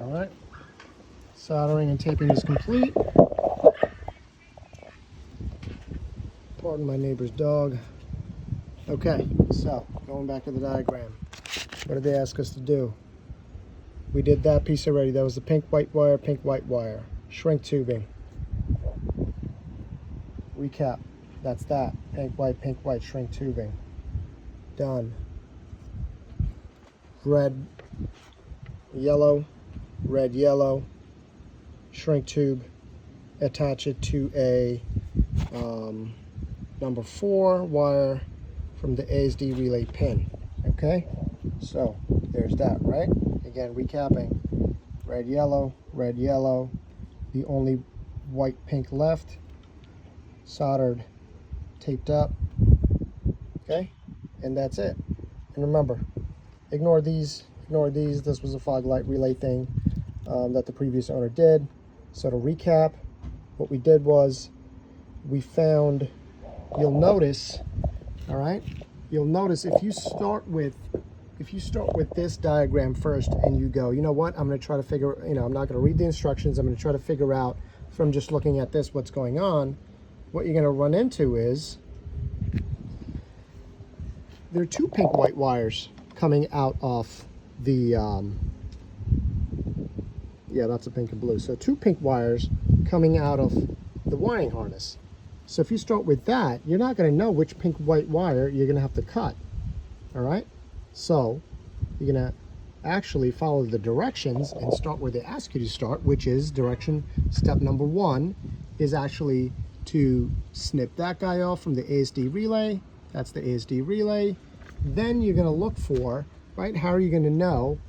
All right, soldering and taping is complete. Pardon my neighbor's dog. Okay, so going back to the diagram. What did they ask us to do? We did that piece already. That was the pink, white wire, shrink tubing. Recap. That's that. Pink, white, shrink tubing. Done. Red, yellow, shrink tube. Attach it to a number 4 wire from the ASD relay pin. Okay, so there's that, right? Again, recapping. Red, yellow. The only white, pink left. Soldered, taped up. Okay, and that's it. And remember, ignore these. This was a fog light relay thing that the previous owner did. So to recap, what we did was we found, you'll notice, all right, you'll notice if you start with this diagram first and you go, you know what, I'm going to try to figure, I'm not going to read the instructions, I'm going to try to figure out from just looking at this what's going on. What you're going to run into is there are 2 pink white wires coming out of the that's a pink and blue, so 2 pink wires coming out of the wiring harness. So if you start with that, you're not going to know which pink white wire you're going to have to cut. All right, so you're going to actually follow the directions and start where they ask you to start, which is direction step number 1 is actually to snip that guy off from the ASD relay. That's the ASD relay. Then you're going to look for, right, how are you going to know,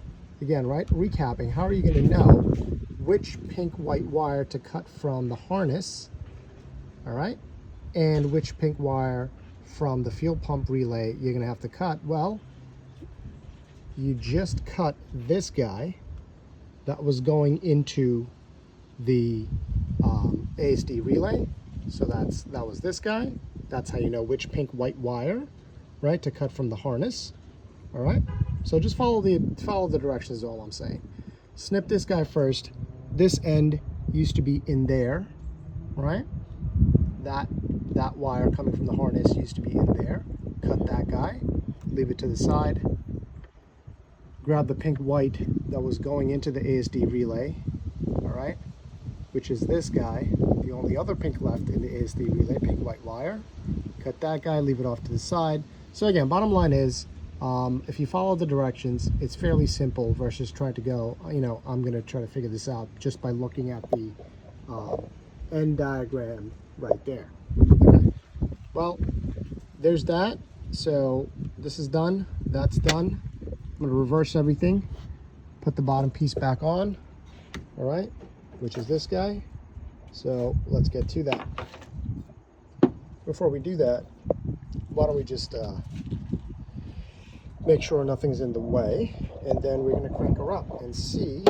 again, right, recapping, how are you going to know which pink white wire to cut from the harness, all right, and which pink wire from the fuel pump relay you're going to have to cut? Well, you just cut this guy that was going into the ASD relay. So that was this guy. That's how you know which pink white wire, right, to cut from the harness. All right, so just follow the directions is all I'm saying. Snip this guy first. This end used to be in there, right? That wire coming from the harness used to be in there. Cut that guy, leave it to the side. Grab the pink white that was going into the ASD relay, all right, which is this guy, the only other pink left in the ASD relay, pink white wire. Cut that guy, leave it off to the side. So again, bottom line is, if you follow the directions, it's fairly simple versus trying to go, I'm going to try to figure this out just by looking at the end diagram right there. Okay. Well, there's that. So this is done. That's done. I'm going to reverse everything, put the bottom piece back on, all right, which is this guy. So let's get to that. Before we do that, why don't we just make sure nothing's in the way, and then we're going to crank her up and see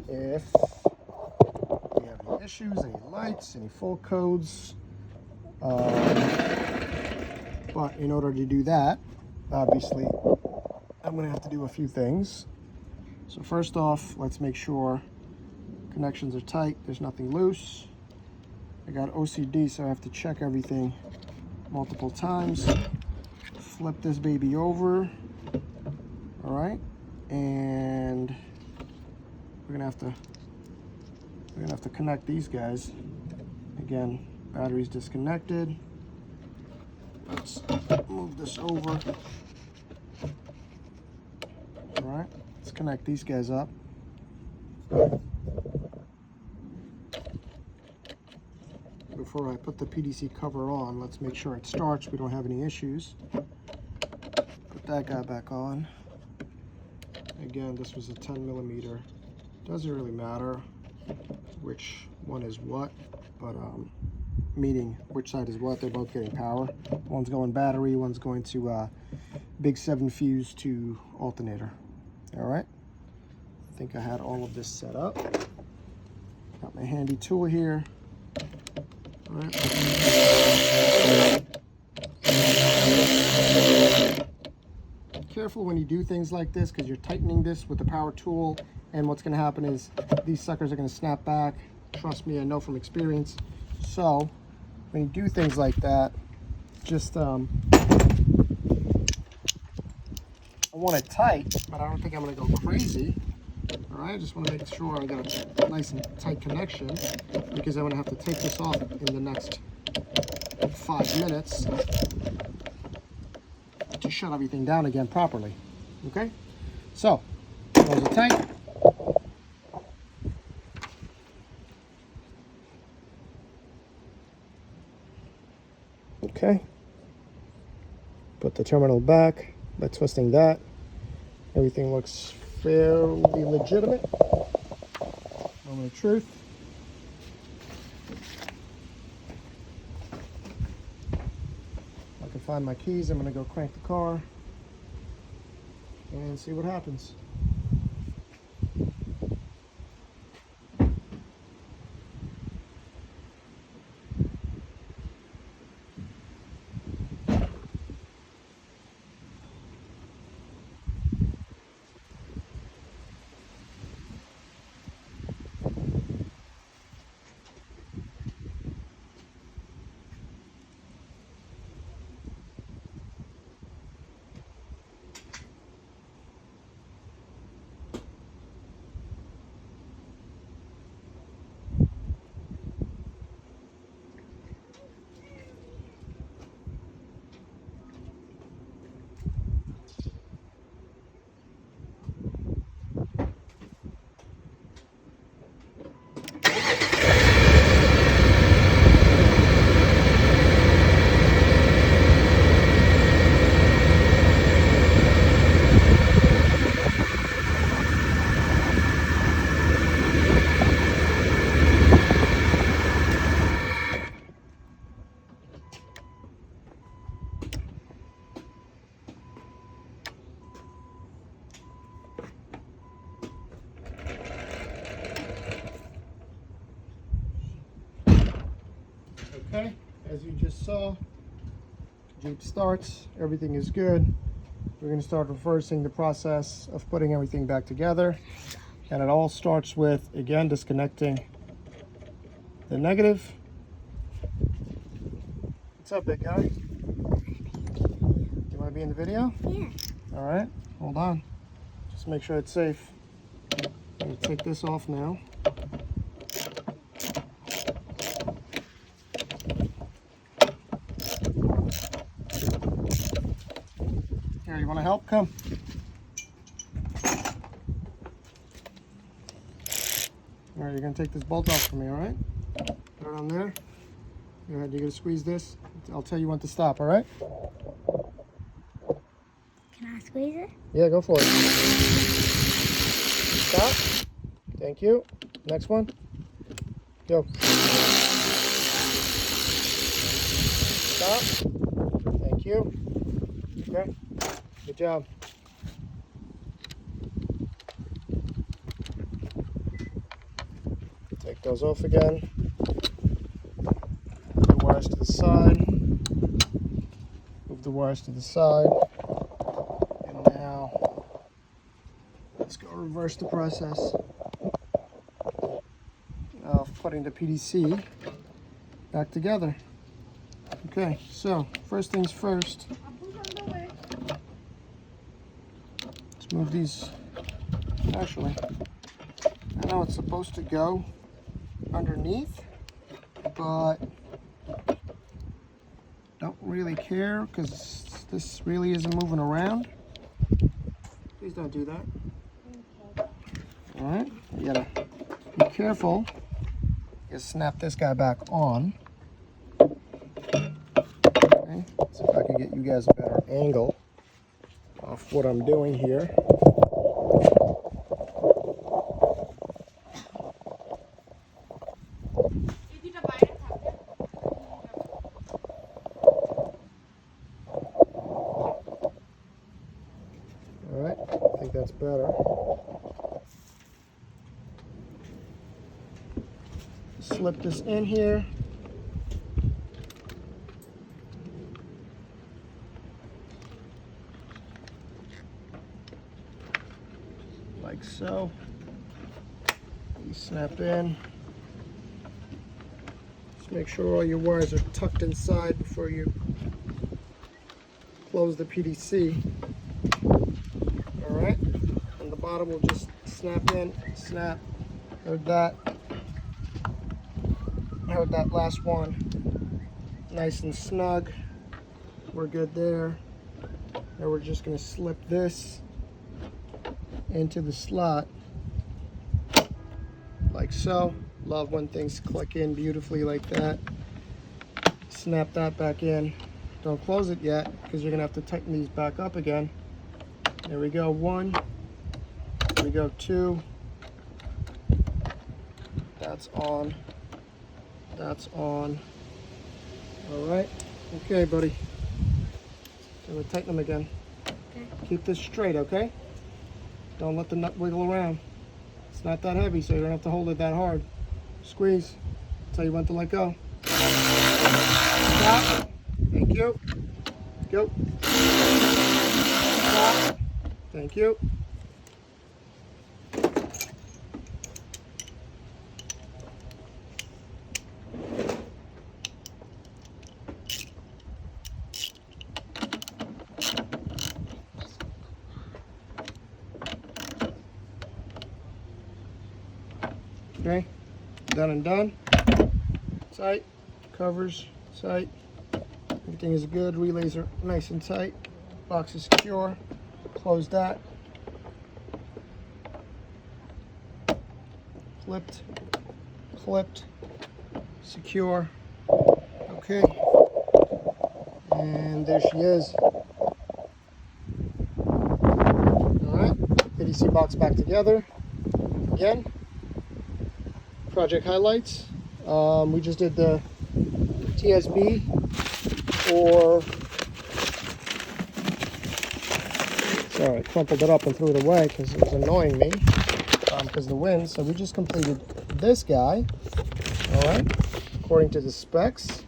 if we have any issues, any lights, any fault codes. But in order to do that, obviously, I'm going to have to do a few things. So first off, let's make sure connections are tight, there's nothing loose. I got OCD, so I have to check everything multiple times. Flip this baby over. All right, and we're gonna have to connect these guys. Again, battery's disconnected. Let's move this over. All right, let's connect these guys up. Before I put the PDC cover on, let's make sure it starts. We don't have any issues. Put that guy back on. Again, this was a 10mm. Doesn't really matter which one is what, but meaning which side is what. They're both getting power. One's going battery, one's going to big 7 fuse to alternator. All right. I think I had all of this set up. Got my handy tool here. All right. Careful when you do things like this, because you're tightening this with the power tool and what's going to happen is these suckers are going to snap back. Trust me, I know from experience. So when you do things like that, just I want it tight, but I don't think I'm going to go crazy. All right, I just want to make sure I got a nice and tight connection, because I'm going to have to take this off in the next 5 minutes to shut everything down again properly. Okay, so those are tight. Okay, put the terminal back by twisting that. Everything looks fairly legitimate. Moment of truth. If I can find my keys, I'm going to go crank the car and see what happens. Okay, as you just saw, Jeep starts, everything is good. We're going to start reversing the process of putting everything back together. And it all starts with, again, disconnecting the negative. What's up, big guy? You want to be in the video? Yeah. All right, hold on. Just make sure it's safe. I'm going to take this off now. Here, you want to help? Come. All right, you're going to take this bolt off for me, all right? Put it on there. Go ahead, you're going to squeeze this. I'll tell you when to stop, all right? Can I squeeze it? Yeah, go for it. Stop. Thank you. Next one. Go. Stop. Thank you. Okay. Good job. Take those off again. Move the wires to the side. Move the wires to the side. And now, let's go reverse the process of putting the PDC back together. Okay, so first things first. Let's move these. Actually, I know it's supposed to go underneath, but don't really care because this really isn't moving around. Please don't do that. Okay. All right, you gotta be careful. Just snap this guy back on. Okay, see if I can get you guys a better angle of what I'm doing here. All right, I think that's better. Slip this in here. Like so. These snap in. Just make sure all your wires are tucked inside before you close the PDC. All right, and the bottom will just snap in, snap. Heard that. Heard that last one. Nice and snug. We're good there. Now we're just gonna slip this into the slot like so. Love when things click in beautifully like that. Snap that back in. Don't close it yet because you're gonna have to tighten these back up again. There we go, 1. There we go, 2. That's on. That's on. All right. Okay, buddy. So we'll tighten them again. Okay. Keep this straight, okay? Don't let the nut wiggle around. It's not that heavy, so you don't have to hold it that hard. Squeeze. Tell you when to let go. Stop. Thank you. Go. Stop. Thank you. Okay, done and done. Tight, covers, tight. Everything is good. Relays are nice and tight. Box is secure. Close that. Flipped, clipped, secure. Okay, and there she is. All right, PDC box back together again. Project highlights. We just did the TSB or sorry, I crumpled it up and threw it away because it was annoying me because of the wind. So we just completed this guy, all right, according to the specs.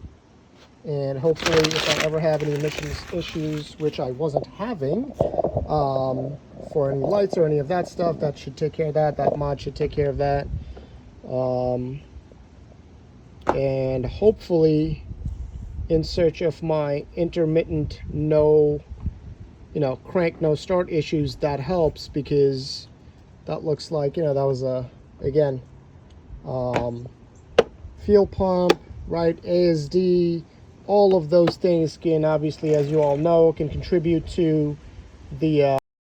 And hopefully, if I ever have any emissions issues, which I wasn't having, for any lights or any of that stuff, that should take care of that. That mod should take care of that. And hopefully, in search of my intermittent crank no start issues, that helps, because that looks like, that was again, fuel pump, right, ASD, all of those things can obviously, as you all know, can contribute to the